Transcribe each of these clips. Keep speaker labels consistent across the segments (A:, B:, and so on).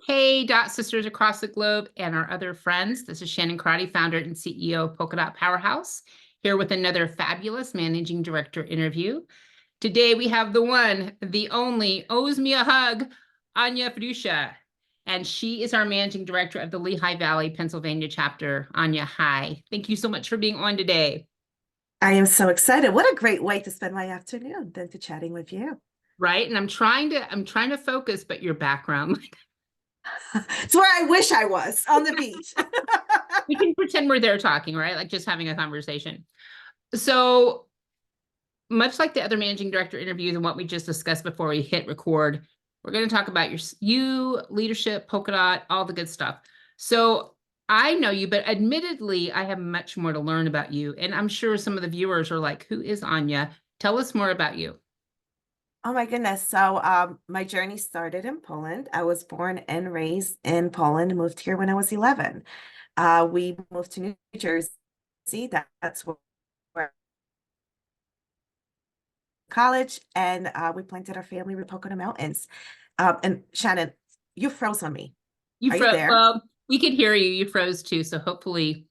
A: Hey, Dot Sisters across the globe and our other friends. This is Shannon Crotty, founder and CEO of Polka Dot Powerhouse, here with another fabulous managing director interview. Today we have the one, the only, owes me a hug, Ania Fidduccia. And she is our managing director of the Lehigh Valley, Pennsylvania chapter. Ania, hi. Thank you so much for being on today.
B: I am so excited. What a great way to spend my afternoon than to chatting with you.
A: Right? And I'm trying to focus, but your background,
B: It's where I wish I was on the beach.
A: we can pretend we're there talking, right? Like just having a conversation. So much like the other managing director interviews and what we just discussed before we hit record, we're going to talk about you, leadership, polka dot, all the good stuff. So I know you, but admittedly, I have much more to learn about you. And I'm sure some of the viewers are like, who is Ania? Tell us more about you.
B: Oh my goodness. So my journey started in Poland. I was born and raised in Poland, moved here when I was 11. We moved to New Jersey. That's where college, and we planted our family with Pocono Mountains. And Shannon, you froze on me.
A: You
B: Are you
A: froze.
B: there?
A: Well, we could hear you. You froze too. So hopefully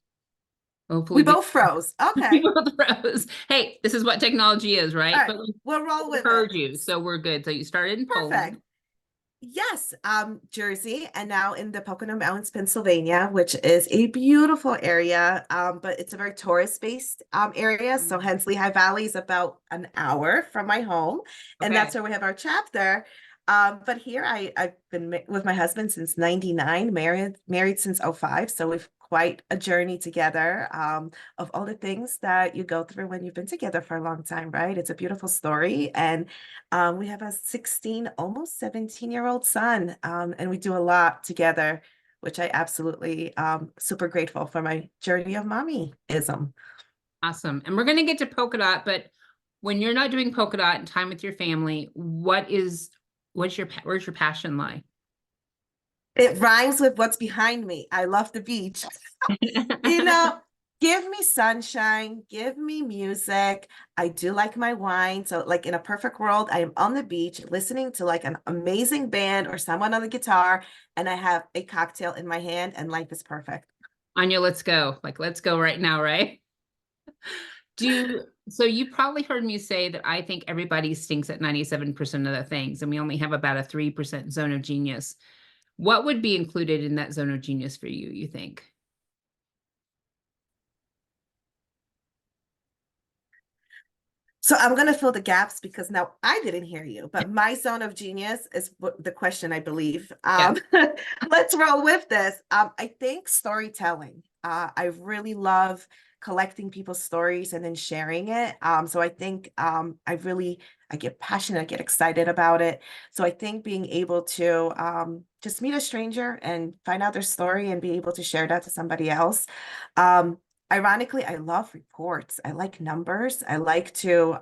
B: We
A: we
B: both froze.
A: we
B: Okay.
A: both froze. Hey, this is what technology is,
B: All
A: right?
B: right.
A: But
B: We'll roll
A: we
B: with it.
A: heard you, so we're good. So you started in
B: Perfect.
A: Poland.
B: Yes, Jersey, and now in the Pocono Mountains, Pennsylvania, which is a beautiful area, but it's a very tourist-based area. So hence Lehigh Valley is about an hour from my home, and
A: Okay.
B: that's where we have our chapter. But here I've been with my husband since 99, married since '05. So we've quite a journey together, of all the things that you go through when you've been together for a long time, right? It's a beautiful story. And we have a 16, almost 17-year-old son, and we do a lot together, which I absolutely super grateful for my journey of mommyism.
A: Awesome. And we're going to get to polka dot, but when you're not doing polka dot and time with your family, where's your passion lie?
B: It rhymes with what's behind me. I love the beach. You know, give me sunshine, give me music. I do like my wine. So, like in a perfect world, I am on the beach listening to like an amazing band or someone on the guitar, and I have a cocktail in my hand, and life is perfect.
A: Anya, let's go. Like, let's go right now, right? So you probably heard me say that I think everybody stinks at 97% of the things, and we only have about a 3% zone of genius. What would be included in that zone of genius for you, you think?
B: So I'm going to fill the gaps because now I didn't hear you, but my zone of genius is the question, I believe.
A: Yes.
B: Let's roll with this. I think storytelling. I really love collecting people's stories and then sharing it. So I think I get passionate, I get excited about it. So I think being able to just meet a stranger and find out their story and be able to share that to somebody else. Um, Ironically, I love reports. I like numbers. I like to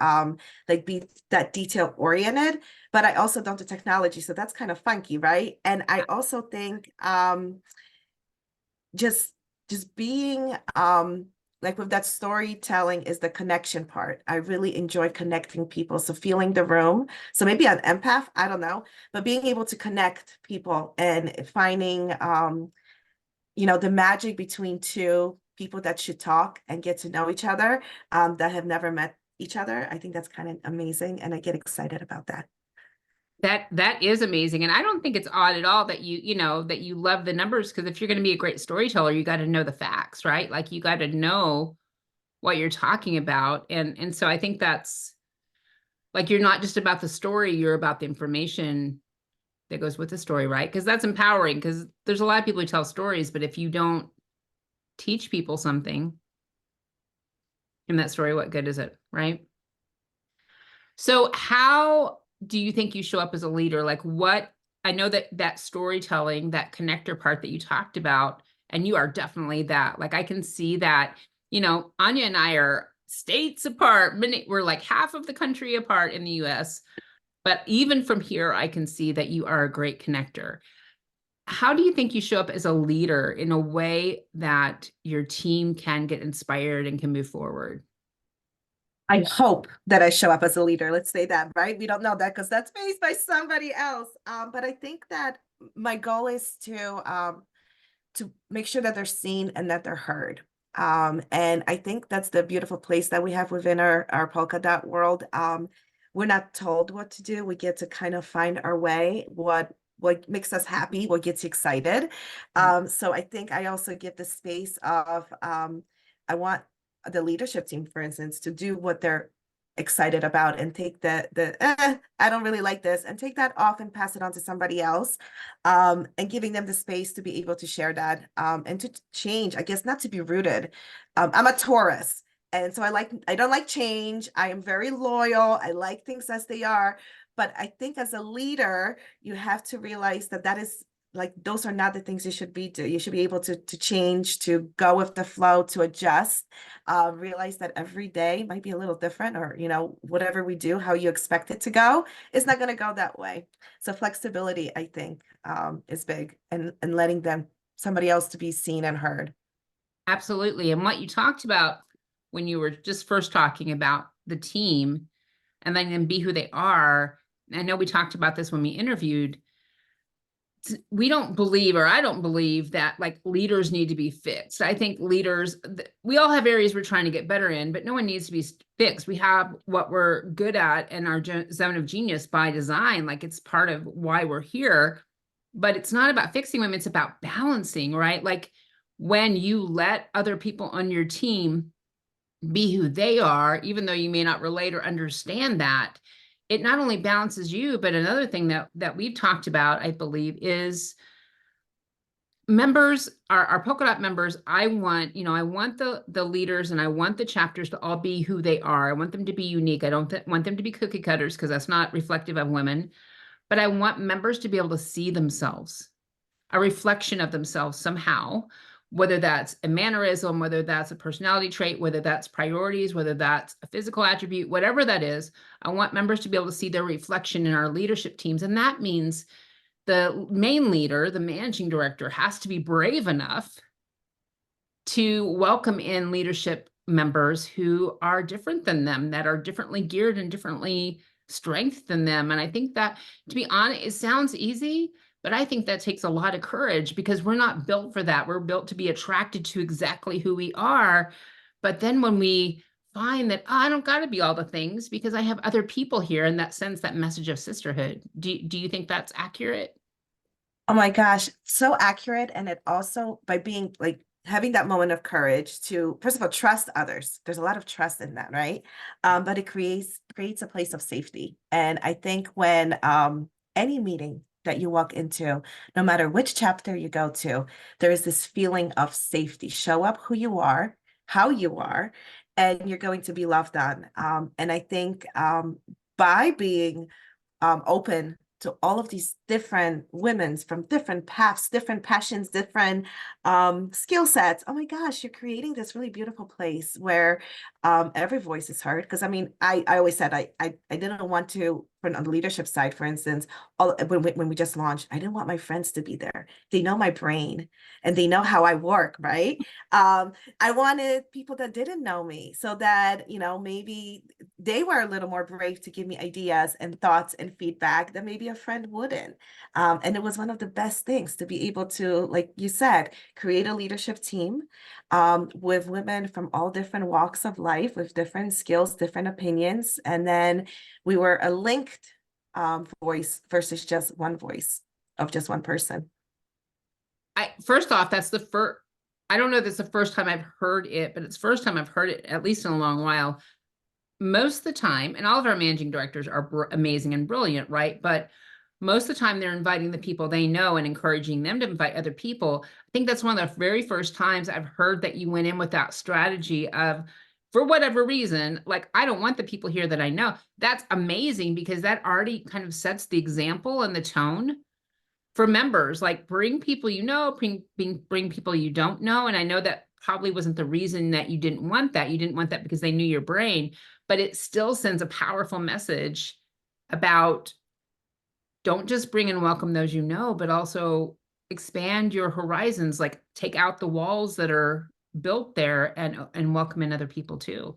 B: like be that detail oriented, but I also don't do technology. So that's kind of funky, right? And I also think just just being like with that storytelling is the connection part. I really enjoy connecting people. So feeling the room. So maybe an empath, I don't know, but being able to connect people and finding the magic between two people that should talk and get to know each other, that have never met each other. I think that's kind of amazing, and I get excited about that.
A: That is amazing. And I don't think it's odd at all that that you love the numbers, because if you're going to be a great storyteller, you got to know the facts, right? Like you got to know what you're talking about. And so I think that's like you're not just about the story, you're about the information that goes with the story, right? Because that's empowering, because there's a lot of people who tell stories, but if you don't teach people something in that story, what good is it, right? So how do you think you show up as a leader? Like what, I know that storytelling, that connector part that you talked about, and you are definitely that. Like I can see that, Anya and I are states apart. We're like half of the country apart in the US. But even from here, I can see that you are a great connector. How do you think you show up as a leader in a way that your team can get inspired and can move forward?
B: I hope that I show up as a leader. Let's say that, right? We don't know that because that's faced by somebody else. But I think that my goal is to make sure that they're seen and that they're heard. And I think that's the beautiful place that we have within our polka dot world. We're not told what to do. We get to kind of find our way, what makes us happy, what gets you excited. So I think I also give the space of I want the leadership team, for instance, to do what they're excited about and take I don't really like this, and take that off and pass it on to somebody else, and giving them the space to be able to share that, and to change, I guess, not to be rooted. I'm a Taurus, and so I don't like change. I am very loyal. I like things as they are, but I think as a leader, you have to realize that is like, those are not the things you should be doing. You should be able to change, to go with the flow, to adjust, realize that every day might be a little different, or, whatever we do, how you expect it to go, it's not going to go that way. So flexibility, I think, is big, and letting somebody else to be seen and heard.
A: Absolutely. And what you talked about when you were just first talking about the team and letting them be who they are. I know we talked about this when we interviewed. We don't believe, or I don't believe, that like leaders need to be fixed. I think leaders, we all have areas we're trying to get better in, but no one needs to be fixed. We have what we're good at in our zone of genius by design. Like, it's part of why we're here, but it's not about fixing them. It's about balancing, right? Like, when you let other people on your team be who they are, even though you may not relate or understand that, it not only balances you, but another thing that we've talked about, I believe, is members, our polka dot members. I want the leaders, and I want the chapters to all be who they are. I want them to be unique. I don't want them to be cookie cutters, because that's not reflective of women, but I want members to be able to see themselves, a reflection of themselves somehow, whether that's a mannerism, whether that's a personality trait, whether that's priorities, whether that's a physical attribute, whatever that is. I want members to be able to see their reflection in our leadership teams. And that means the main leader, the managing director, has to be brave enough to welcome in leadership members who are different than them, that are differently geared and differently strength than them. And I think that, to be honest, it sounds easy, but I think that takes a lot of courage, because we're not built for that. We're built to be attracted to exactly who we are. But then when we find that, I don't got to be all the things because I have other people here, and that sends that message of sisterhood. Do you think that's accurate?
B: Oh my gosh, so accurate. And it also, by being like, having that moment of courage to, first of all, trust others. There's a lot of trust in that, right? But it creates a place of safety. And I think when any meeting that you walk into, no matter which chapter you go to, there is this feeling of safety. Show up who you are, how you are, and you're going to be loved on. And I think by being open to all of these different women's from different paths, different passions, different skill sets. Oh my gosh, you're creating this really beautiful place where every voice is heard. Because I mean, I always said I didn't want to, from on the leadership side, for instance, when we just launched, I didn't want my friends to be there. They know my brain and they know how I work, right? I wanted people that didn't know me, so that, maybe they were a little more brave to give me ideas and thoughts and feedback that maybe a friend wouldn't. And it was one of the best things to be able to, like you said, create a leadership team with women from all different walks of life, with different skills, different opinions. And then we were a linked voice versus just one voice of just one person.
A: First off, that's the first, I don't know if it's the first time I've heard it, but it's the first time I've heard it, at least in a long while. Most of the time, and all of our managing directors are amazing and brilliant, right? But most of the time they're inviting the people they know and encouraging them to invite other people. I think that's one of the very first times I've heard that you went in with that strategy of, for whatever reason, like, I don't want the people here that I know. That's amazing, because that already kind of sets the example and the tone for members. Like, bring people you know, bring people you don't know. And I know that probably wasn't the reason that you didn't want that. You didn't want that because they knew your brain, but it still sends a powerful message about, don't just bring and welcome those you know, but also expand your horizons. Like, take out the walls that are built there, and welcome in other people too.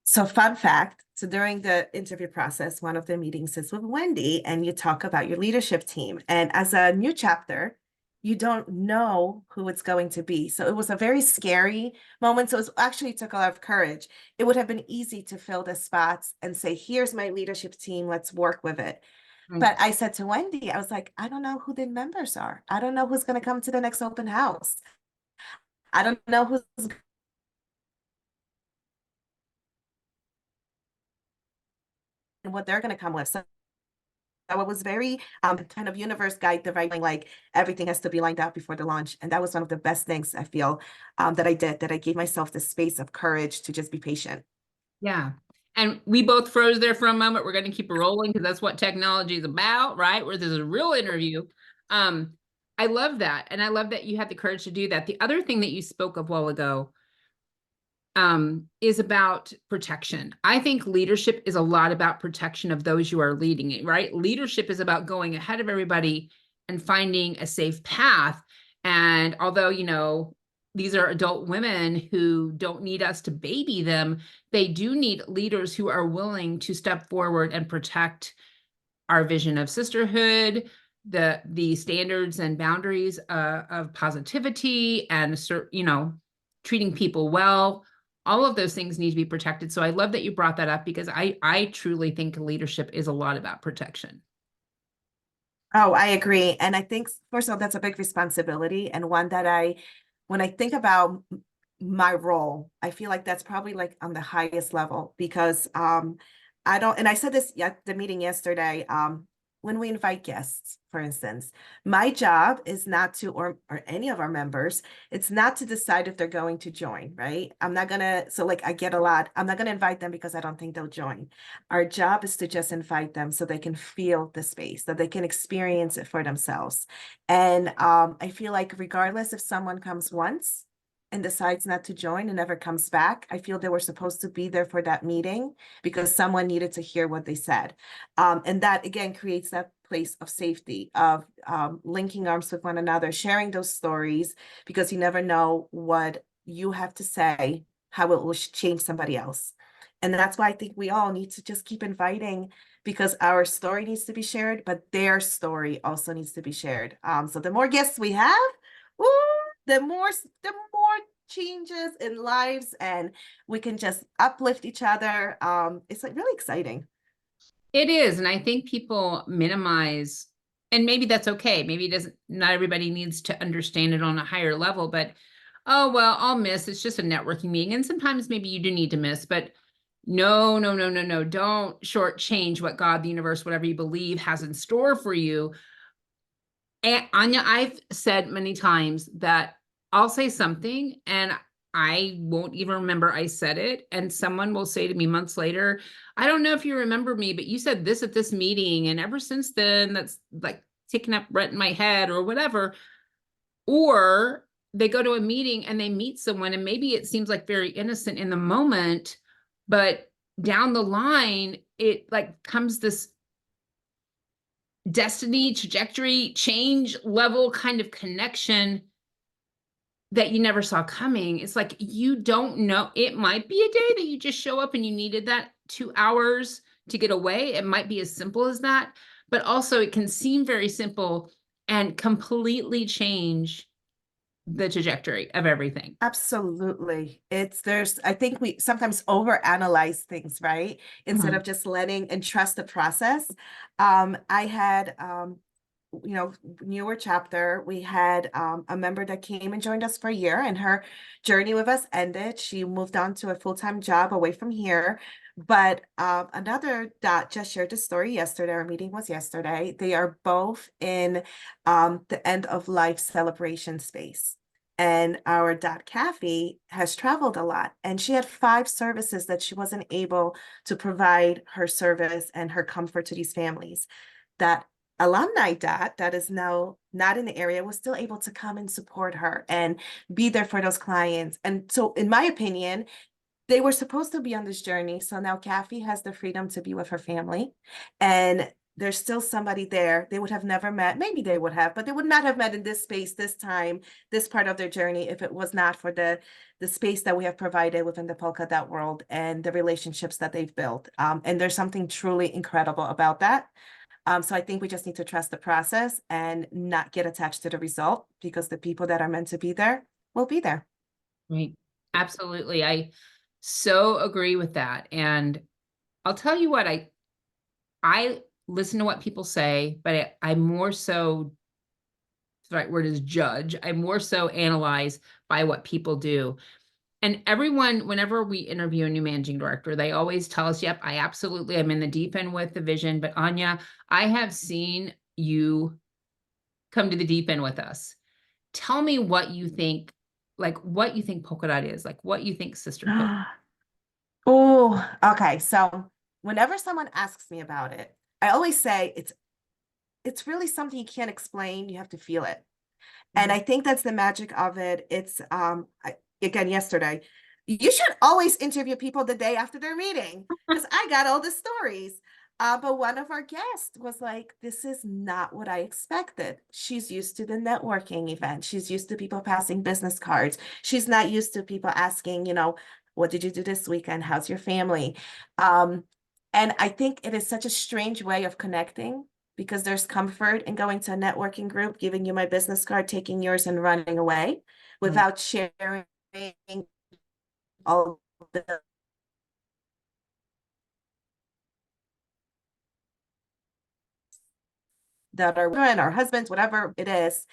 B: So fun fact, so during the interview process, one of the meetings is with Wendy and you talk about your leadership team. And as a new chapter, you don't know who it's going to be. So it was a very scary moment. So it actually took a lot of courage. It would have been easy to fill the spots and say, here's my leadership team, let's work with it.
A: Right.
B: But I said to Wendy, I was like, I don't know who the members are. I don't know who's going to come to the next open house. I don't know who's what they're going to come with. So it was very kind of universe guide dividing, like everything has to be lined out before the launch. And that was one of the best things I feel that I did, that I gave myself the space of courage to just be patient.
A: Yeah. And we both froze there for a moment. We're going to keep it rolling because that's what technology is about, right? Where there's a real interview. Um, I love that. And I love that you had the courage to do that. The other thing that you spoke of a while ago is about protection. I think leadership is a lot about protection of those you are leading, right? Leadership is about going ahead of everybody and finding a safe path. And although, you know, these are adult women who don't need us to baby them, they do need leaders who are willing to step forward and protect our vision of sisterhood, the standards and boundaries of positivity, and you know, treating people well. All of those things need to be protected. So I love that you brought that up because I truly think leadership is a lot about protection.
B: Oh, I agree. And I think, first of all, that's a big responsibility. And one that when I think about my role, I feel like that's probably like on the highest level because I don't, and I said this at the meeting yesterday, when we invite guests, for instance, my job is not to, or any of our members, it's not to decide if they're going to join, right? I'm not gonna, so like I get a lot, I'm not gonna invite them because I don't think they'll join. Our job is to just invite them so they can feel the space, that they can experience it for themselves. And I feel like regardless if someone comes once and decides not to join and never comes back, I feel they were supposed to be there for that meeting because someone needed to hear what they said. And that again creates that place of safety, of linking arms with one another, sharing those stories, because you never know what you have to say, how it will change somebody else. And that's why I think we all need to just keep inviting, because our story needs to be shared, but their story also needs to be shared. So the more guests we have, woo, the more changes in lives, and we can just uplift each other. It's like really exciting.
A: It is. And I think people minimize, and maybe that's okay. Maybe it doesn't, not everybody needs to understand it on a higher level, but oh, well, I'll miss. It's just a networking meeting. And sometimes maybe you do need to miss, but no, no, no, no, no. Don't shortchange what God, the universe, whatever you believe has in store for you. And Anya, I've said many times that I'll say something and I won't even remember I said it. And someone will say to me months later, I don't know if you remember me, but you said this at this meeting. And ever since then, that's like taking up rent in my head or whatever. Or they go to a meeting and they meet someone, and maybe it seems like very innocent in the moment, but down the line, it like comes this destiny, trajectory, change level kind of connection that you never saw coming. It's like you don't know. It might be a day that you just show up and you needed that 2 hours to get away. It might be as simple as that, but also it can seem very simple and completely change the trajectory of everything.
B: Absolutely. I think we sometimes overanalyze things, right? Instead
A: Mhm.
B: of just letting and trust the process. I had, newer chapter, we had a member that came and joined us for a year, and her journey with us ended. She moved on to a full-time job away from here. But another that just shared the story yesterday, our meeting was yesterday. They are both in the end of life celebration space. And our dot Kathy has traveled a lot, and she had 5 services that she wasn't able to provide her service and her comfort to these families. That alumni dot that is now not in the area was still able to come and support her and be there for those clients. And so, in my opinion, they were supposed to be on this journey. So now Kathy has the freedom to be with her family. And there's still somebody there they would have never met. Maybe they would have, but they would not have met in this space, this time, this part of their journey, if it was not for the space that we have provided within the polka dot world and the relationships that they've built. And there's something truly incredible about that. So I think we just need to trust the process and not get attached to the result, because the people that are meant to be there will be there.
A: Right. Absolutely. I so agree with that. And I'll tell you what, I listen to what people say, but I more so, the right word is judge. I more so analyze by what people do. And everyone, whenever we interview a new managing director, they always tell us, yep, I absolutely am in the deep end with the vision. But Anya, I have seen you come to the deep end with us. Tell me what you think, like what you think polka dot is, like what you think sisterhood.
B: Oh, okay. So whenever someone asks me about it, I always say it's really something you can't explain. You have to feel it. And I think that's the magic of it. It's again, yesterday, you should always interview people the day after their meeting, because I got all the stories. But one of our guests was like, this is not what I expected. She's used to the networking event. She's used to people passing business cards. She's not used to people asking, what did you do this weekend? How's your family? Um, and I think it is such a strange way of connecting, because there's comfort in going to a networking group, giving you my business card, taking yours and running away without sharing all the that are women, our husbands, whatever it is.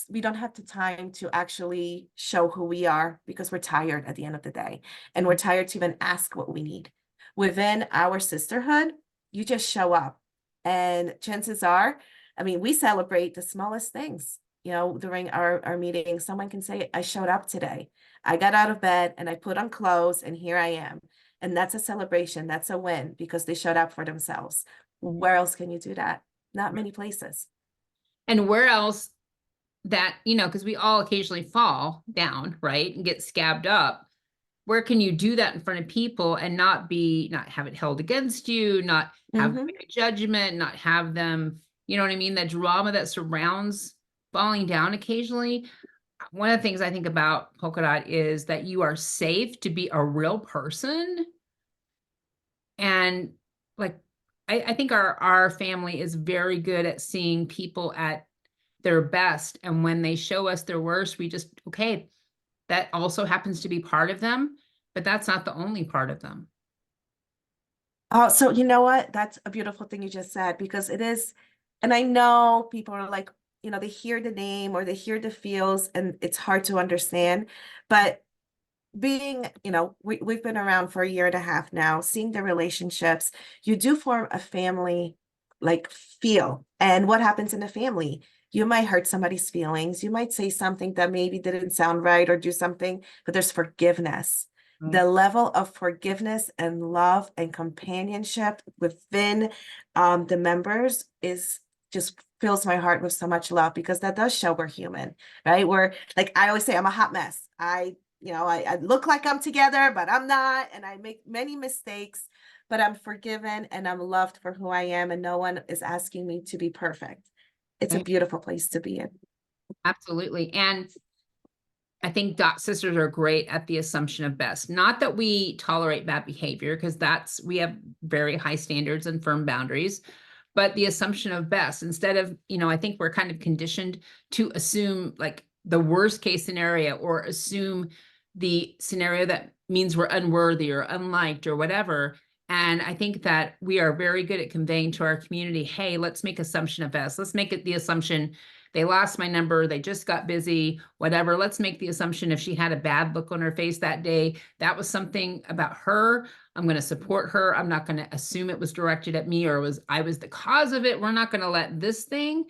B: We don't have the time to actually show who we are, because we're tired at the end of the day, and we're tired to even ask what we need. Within our sisterhood, you just show up, and chances are, I mean, we celebrate the smallest things. During our meeting, someone can say, I showed up today. I got out of bed and I put on clothes and here I am. And that's a celebration. That's a win, because they showed up for themselves. Where else can you do that? Not many places.
A: And where else that, because we all occasionally fall down, right? And get scabbed up. Where can you do that in front of people and not have it held against you, not have a judgment, not have them, you know what I mean? The drama that surrounds falling down occasionally. One of the things I think about polka dot is that you are safe to be a real person. And like, I think our family is very good at seeing people at their best. And when they show us their worst, we just, okay, that also happens to be part of them, but that's not the only part of them.
B: Oh, so you know what? That's a beautiful thing you just said, because it is, and I know people are like, they hear the name or they hear the feels and it's hard to understand. But being, we've been around for a year and a half now, seeing the relationships, you do form a family like feel. And what happens in a family? You might hurt somebody's feelings. You might say something that maybe didn't sound right or do something, but there's forgiveness. The level of forgiveness and love and companionship within the members is just fills my heart with so much love, because that does show we're human, right? We're like, I always say, I'm a hot mess. I look like I'm together, but I'm not. And I make many mistakes, but I'm forgiven and I'm loved for who I am. And no one is asking me to be perfect. It's a beautiful place to be in.
A: Absolutely. And I think dot sisters are great at the assumption of best. Not that we tolerate bad behavior, because we have very high standards and firm boundaries, but the assumption of best, instead of, I think we're kind of conditioned to assume like the worst case scenario, or assume the scenario that means we're unworthy or unliked or whatever. And I think that we are very good at conveying to our community, hey, let's make assumption of best. Let's make it the assumption they lost my number, they just got busy, whatever. Let's make the assumption if she had a bad look on her face that day, that was something about her. I'm going to support her. I'm not going to assume it was directed at me or I was the cause of it. We're not going to let this thing,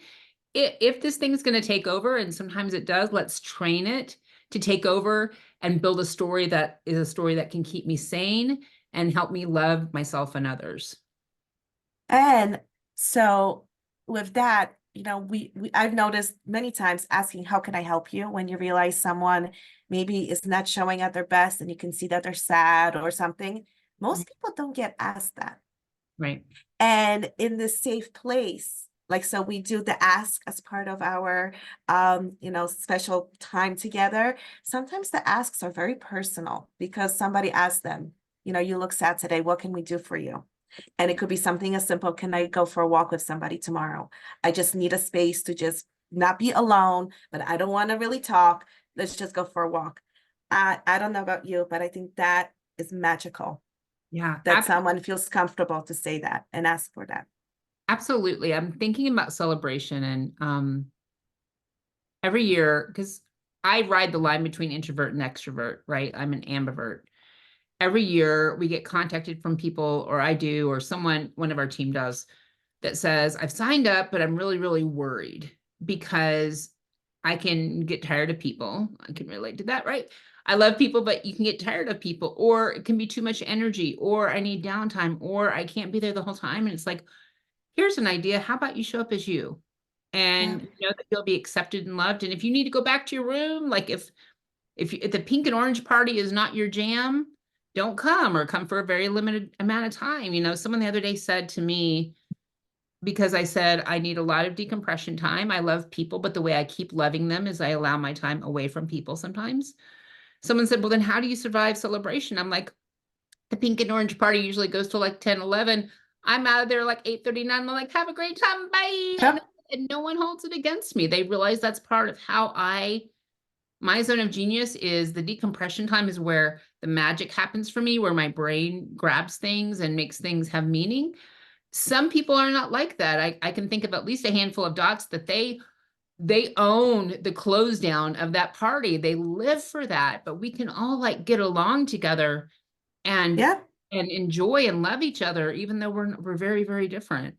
A: if this thing's going to take over, and sometimes it does, let's train it to take over and build a story that is a story that can keep me sane and help me love myself and others.
B: And so with that, I've noticed many times asking, how can I help you? When you realize someone maybe is not showing at their best and you can see that they're sad or something. Most people don't get asked that.
A: Right.
B: and in this safe place. Like, so we do the ask as part of our, special time together. Sometimes the asks are very personal because somebody asked them, you look sad today. What can we do for you? And it could be something as simple. Can I go for a walk with somebody tomorrow? I just need a space to just not be alone, but I don't want to really talk. Let's just go for a walk. I don't know about you, but I think that is magical
A: Yeah.
B: that someone feels comfortable to say that and ask for that.
A: Absolutely. I'm thinking about celebration and every year, because I ride the line between introvert and extrovert, right? I'm an ambivert. Every year we get contacted from people, or I do, or someone, one of our team does, that says, I've signed up, but I'm really, really worried because I can get tired of people. I can relate to that, right? I love people, but you can get tired of people, or it can be too much energy, or I need downtime, or I can't be there the whole time. And it's like, here's an idea. How about you show up as you?
B: Yeah.
A: And you know that you'll be accepted and loved. And if you need to go back to your room, like if the pink and orange party is not your jam, don't come, or come for a very limited amount of time. You know, someone the other day said to me, because I said I need a lot of decompression time. I love people, but the way I keep loving them is I allow my time away from people sometimes. Someone said, well, then how do you survive celebration? I'm like, the pink and orange party usually goes to like 10, 11. I'm out of there like 8:39. I'm like, have a great time. Bye.
B: Yep.
A: And no one holds it against me. They realize that's part of how my zone of genius is the decompression time is where the magic happens for me, where my brain grabs things and makes things have meaning. Some people are not like that. I can think of at least a handful of dots that they own the close down of that party. They live for that, but we can all like get along together and
B: Yeah.
A: and enjoy and love each other, even though we're very, very different.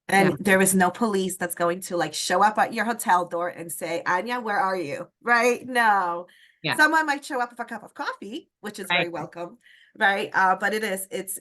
A: Yeah,
B: And there is no police that's going to like show up at your hotel door and say, Anya, where are you? Right? No.
A: yeah,
B: Someone might show up with a cup of coffee, which is very
A: right.
B: welcome. Right. But it's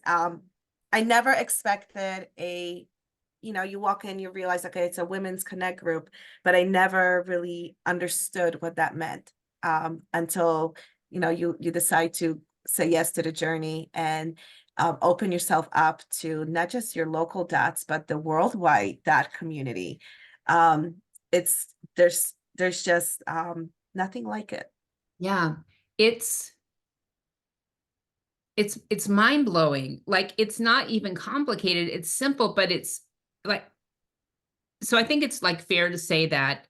B: I never expected you walk in, you realize, okay, it's a women's connect group, but I never really understood what that meant until, you decide to say yes to the journey and open yourself up to not just your local dots, but the worldwide dot community. Um, it's there's just nothing like it.
A: Yeah. It's it's mind-blowing. Like it's not even complicated. It's simple, but it's like, so I think it's like fair to say that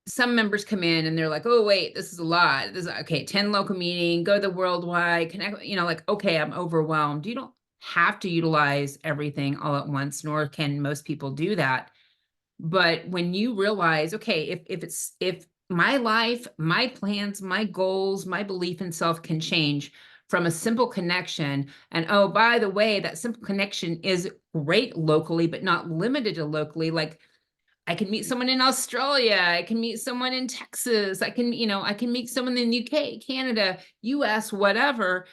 A: some members come in and they're like, oh, wait, this is a lot. This is okay, 10 local meeting, go to the worldwide, connect, like, okay, I'm overwhelmed. You don't have to utilize everything all at once, nor can most people do that. But when you realize, okay, if my life, my plans, my goals, my belief in self can change from a simple connection, and oh, by the way, that simple connection is great locally, but not limited to locally. Like I can meet someone in Australia, I can meet someone in Texas, I can meet someone in the UK, Canada, US, whatever.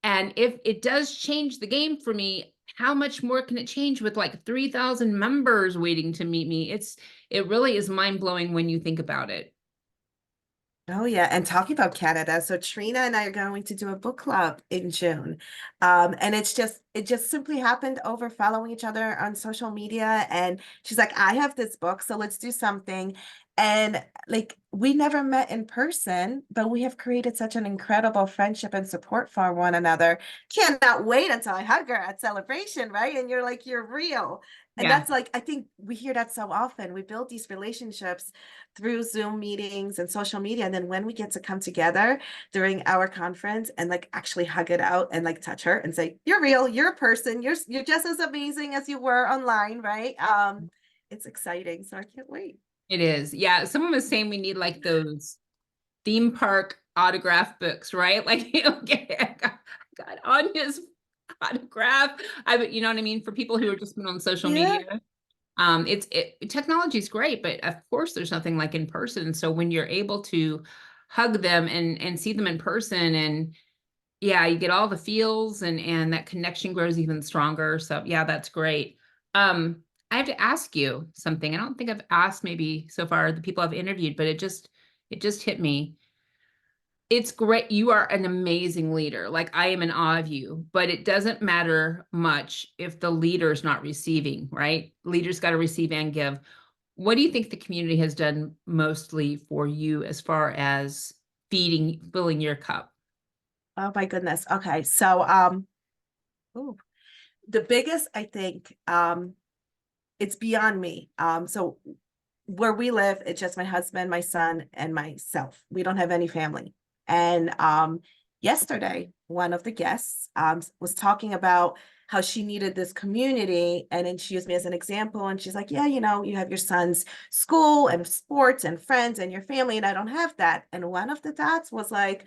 A: And if it does change the game for me, how much more can it change with like 3,000 members waiting to meet me? It really is mind blowing when you think about it.
B: Oh yeah, and talking about Canada, so Trina and I are going to do a book club in June. And it just simply happened over following each other on social media. And she's like, I have this book, so let's do something. And like we never met in person, but we have created such an incredible friendship and support for one another. Cannot wait until I hug her at celebration, right? And you're like, you're real. And
A: Yeah,
B: that's like, I think we hear that so often. We build these relationships through Zoom meetings and social media. And then when we get to come together during our conference and like actually hug it out and like touch her and say, you're real, you're a person, you're just as amazing as you were online, right? It's exciting. So I can't wait.
A: it is. Yeah, someone was saying we need like those theme park autograph books, right? Like, okay, I got Anya's autograph. You know what I mean? For people who are just been on social
B: Yeah.
A: media. Technology is great, but of course there's nothing like in person. So when you're able to hug them and see them in person, and yeah, you get all the feels, and that connection grows even stronger. So yeah, that's great. I have to ask you something. I don't think I've asked maybe so far the people I've interviewed, but it just hit me. it's great. You are an amazing leader. Like I am in awe of you, but it doesn't matter much if the leader's not receiving, right? Leaders got to receive and give. What do you think the community has done mostly for you as far as filling your cup?
B: Oh my goodness. Okay. So ooh, the biggest, I think, it's beyond me. So where we live, it's just my husband, my son, and myself. We don't have any family. And yesterday, one of the guests was talking about how she needed this community. And then she used me as an example. And she's like, yeah, you have your son's school and sports and friends and your family, and I don't have that. And one of the dots was like,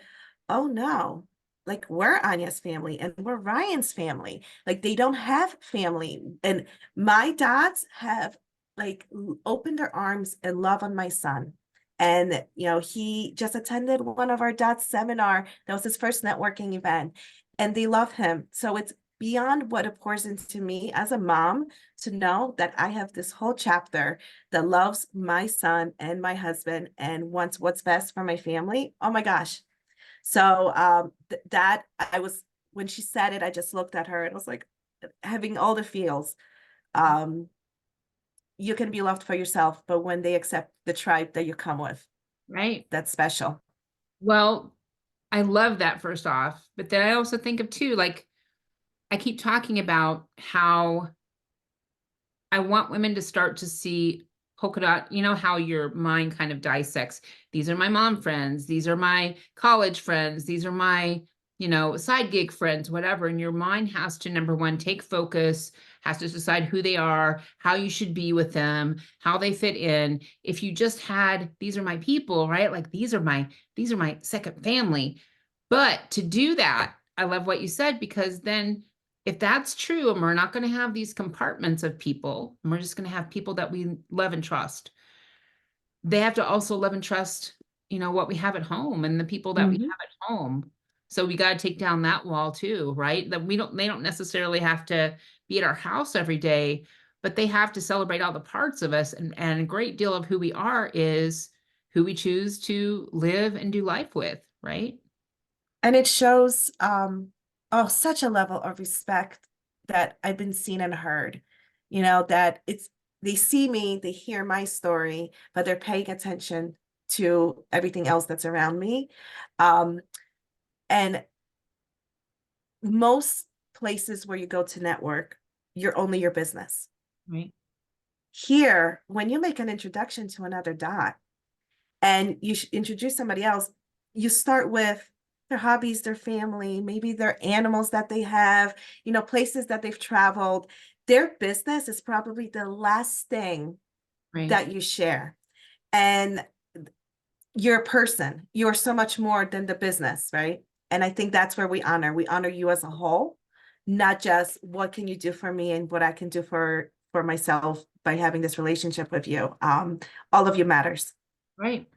B: oh no. Like we're Anya's family and we're Ryan's family. Like they don't have family. And my dots have like opened their arms and love on my son. And he just attended one of our dots seminar. That was his first networking event, and they love him. So it's beyond what it pours into me as a mom to know that I have this whole chapter that loves my son and my husband and wants what's best for my family. Oh my gosh. So that I was, when she said it, I just looked at her and was like having all the feels. Um, you can be loved for yourself, but when they accept the tribe that you come with,
A: Right.
B: that's special.
A: Well, I love that first off, but then I also think of too, like I keep talking about how I want women to start to see polka dot, you know, how your mind kind of dissects. These are my mom friends. These are my college friends. These are my, side gig friends, whatever. And your mind has to, number one, take focus, has to decide who they are, how you should be with them, how they fit in. If you just had, these are my people, right? Like these are my second family. But to do that, I love what you said, because then if that's true, and we're not going to have these compartments of people, and we're just going to have people that we love and trust, they have to also love and trust, what we have at home and the people that we
B: Mhm.
A: have at home. So we got to take down that wall too, right? That they don't necessarily have to be at our house every day, but they have to celebrate all the parts of us. And a great deal of who we are is who we choose to live and do life with, right?
B: And it shows oh, such a level of respect that I've been seen and heard. That they see me, they hear my story, but they're paying attention to everything else that's around me. Um, and most places where you go to network, you're only your business.
A: Right.
B: Here, when you make an introduction to another dot and you introduce somebody else, you start with their hobbies, their family, maybe their animals that they have, places that they've traveled. Their business is probably the last thing
A: Right.
B: that you share. And you're a person. You're so much more than the business, right? And I think that's where we honor you as a whole, not just what can you do for me and what I can do for myself by having this relationship with you. All of you matters.
A: Right.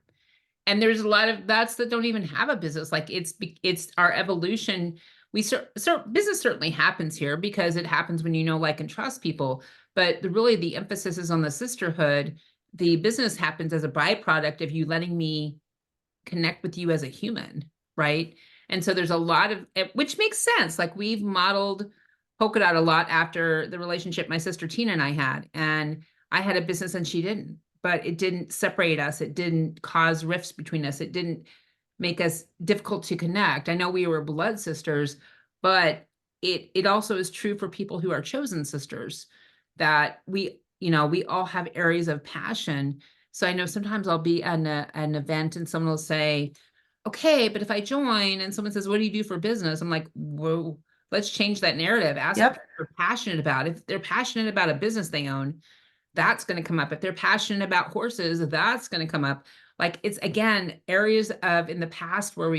A: And there's a lot of that's that don't even have a business. Like it's our evolution. Business certainly happens here because it happens when you know, like, and trust people. But really the emphasis is on the sisterhood. The business happens as a byproduct of you letting me connect with you as a human, right? And so there's a lot of which makes sense. Like we've modeled Polka Dot a lot after the relationship my sister Tina and I had. And I had a business and she didn't, but it didn't separate us. It didn't cause rifts between us. It didn't make us difficult to connect. I know we were blood sisters, but it also is true for people who are chosen sisters that we all have areas of passion. So I know sometimes I'll be at an event and someone will say, okay, but if I join and someone says, what do you do for business? I'm like, whoa, let's change that narrative. Ask them
B: Yep.
A: what they're passionate about. If they're passionate about a business they own, that's going to come up. If they're passionate about horses, that's going to come up. Like it's again, areas of in the past where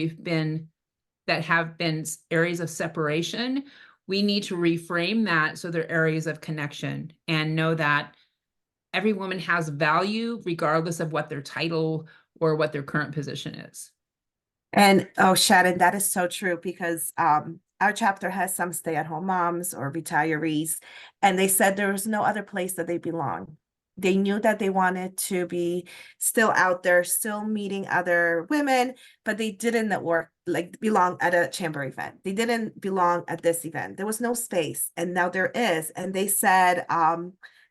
A: that have been areas of separation. We need to reframe that so they're areas of connection and know that every woman has value regardless of what their title or what their current position is.
B: And oh, Shannon, that is so true because our chapter has some stay-at-home moms or retirees, and they said there was no other place that they belong. They knew that they wanted to be still out there, still meeting other women, but they didn't belong at a chamber event. They didn't belong at this event. There was no space, and now there is. And they said,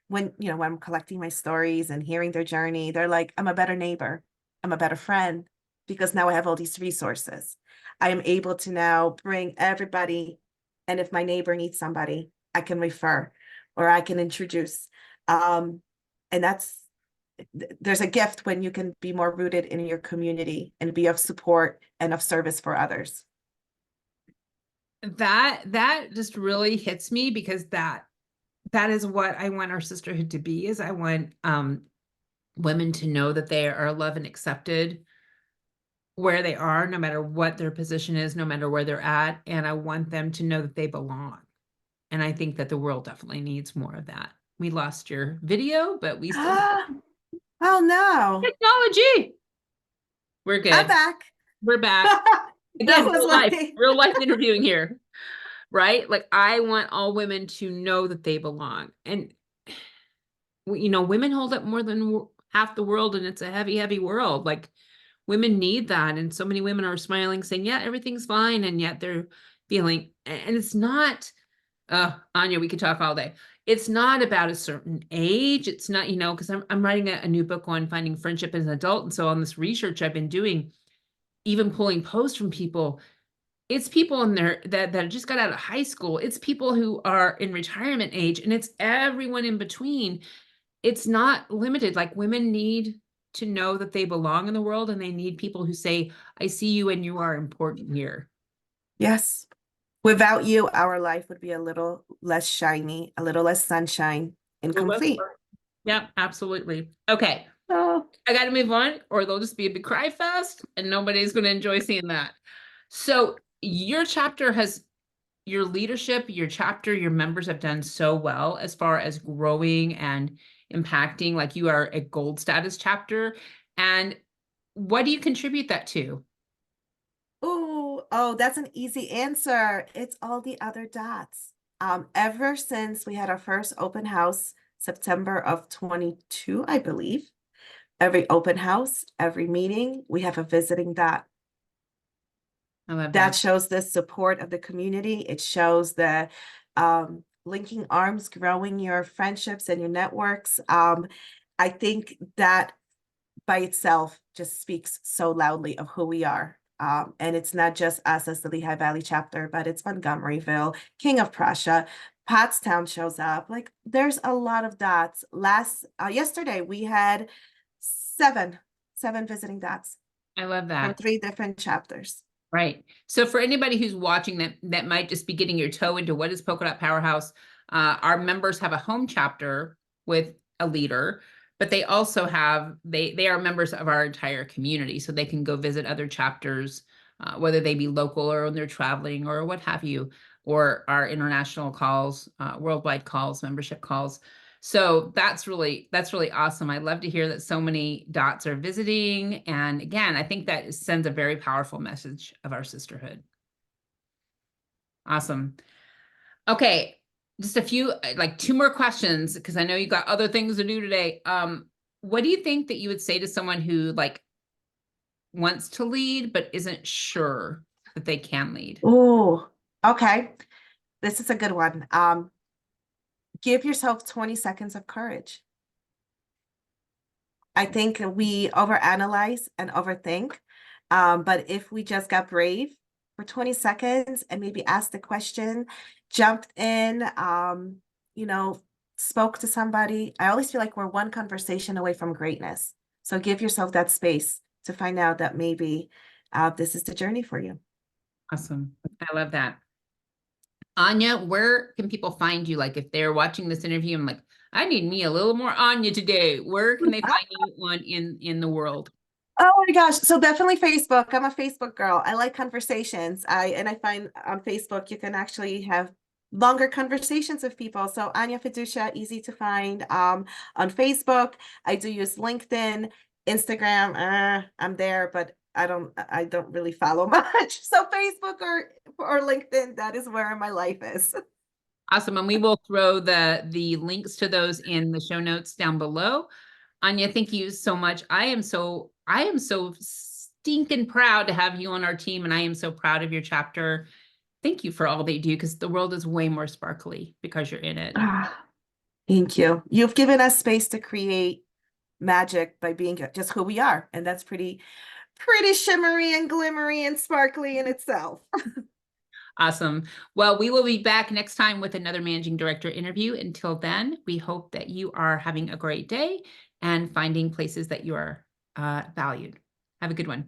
B: when when I'm collecting my stories and hearing their journey, they're like, I'm a better neighbor, I'm a better friend, because now I have all these resources. I am able to now bring everybody, and if my neighbor needs somebody, I can refer or I can introduce. And there's a gift when you can be more rooted in your community and be of support and of service for others.
A: That just really hits me, because that is what I want our sisterhood to be. Is I want women to know that they are loved and accepted where they are, no matter what their position is, no matter where they're at. And I want them to know that they belong. And I think that the world definitely needs more of that. We lost your video, but we still
B: Oh no.
A: technology. We're
B: I'm
A: good.
B: back.
A: We're back.
B: That
A: Again,
B: was
A: real life interviewing here, right? Like, I want all women to know that they belong. And, women hold up more than half the world, and it's a heavy, heavy world. Like, women need that. And so many women are smiling, saying, yeah, everything's fine. And yet they're feeling, and it's not, Ania, we could talk all day. It's not about a certain age. It's not, because I'm writing a new book on finding friendship as an adult. And so on this research I've been doing, even pulling posts from people, it's people in there that just got out of high school. It's people who are in retirement age, and it's everyone in between. It's not limited. Like, women need to know that they belong in the world, and they need people who say, I see you and you are important here.
B: Yes. Without you, our life would be a little less shiny, a little less sunshine, incomplete.
A: Yeah, absolutely. Okay.
B: Oh.
A: I got to move on, or there'll just be a big cry fest, and nobody's going to enjoy seeing that. So your chapter has, your leadership, your chapter, your members have done so well as far as growing and impacting. Like, you are a gold status chapter. And what do you contribute that to?
B: Oh, that's an easy answer. It's all the other dots. Ever since we had our first open house, September of 22, I believe, every open house, every meeting, we have a visiting dot.
A: I love
B: That
A: that.
B: shows the support of the community. It shows the linking arms, growing your friendships and your networks. I think that by itself just speaks so loudly of who we are. And it's not just us as the Lehigh Valley chapter, but it's Montgomeryville, King of Prussia, Pottstown shows up. Like, there's a lot of dots. Yesterday we had seven visiting dots
A: I love
B: from
A: that.
B: 3 different chapters.
A: Right. So for anybody who's watching that might just be getting your toe into what is Polka Dot Powerhouse, our members have a home chapter with a leader, but they also have, they are members of our entire community, so they can go visit other chapters, whether they be local or when they're traveling or what have you, or our international calls, worldwide calls, membership calls. So that's really awesome. I love to hear that so many dots are visiting. And again, I think that sends a very powerful message of our sisterhood. Awesome. Okay. Just a few, like 2 more questions, because I know you got other things to do today. What do you think that you would say to someone who, like, wants to lead, but isn't sure that they can lead?
B: Oh, okay. This is a good one. Give yourself 20 seconds of courage. I think we overanalyze and overthink. But if we just got brave for 20 seconds and maybe asked the question, jumped in, spoke to somebody, I always feel like we're one conversation away from greatness. So give yourself that space to find out that maybe this is the journey for you.
A: Awesome. I love that. Ania, where can people find you? Like, if they're watching this interview, I'm like, I need me a little more Ania today. Where can they find you on in the world?
B: Oh my gosh. So definitely Facebook. I'm a Facebook girl. I like conversations. I find on Facebook you can actually have longer conversations with people. So Ania Fidduccia, easy to find. On Facebook, I do use LinkedIn, Instagram. I'm there, but I don't really follow much. So Facebook or LinkedIn, that is where my life is.
A: Awesome. And we will throw the links to those in the show notes down below. Ania, thank you so much. I am so stinking proud to have you on our team, and I am so proud of your chapter. Thank you for all they do, because the world is way more sparkly because you're in it.
B: Ah, thank you. You've given us space to create magic by being just who we are, and that's pretty shimmery and glimmery and sparkly in itself.
A: Awesome. Well, we will be back next time with another managing director interview. Until then, we hope that you are having a great day and finding places that you are valued. Have a good one.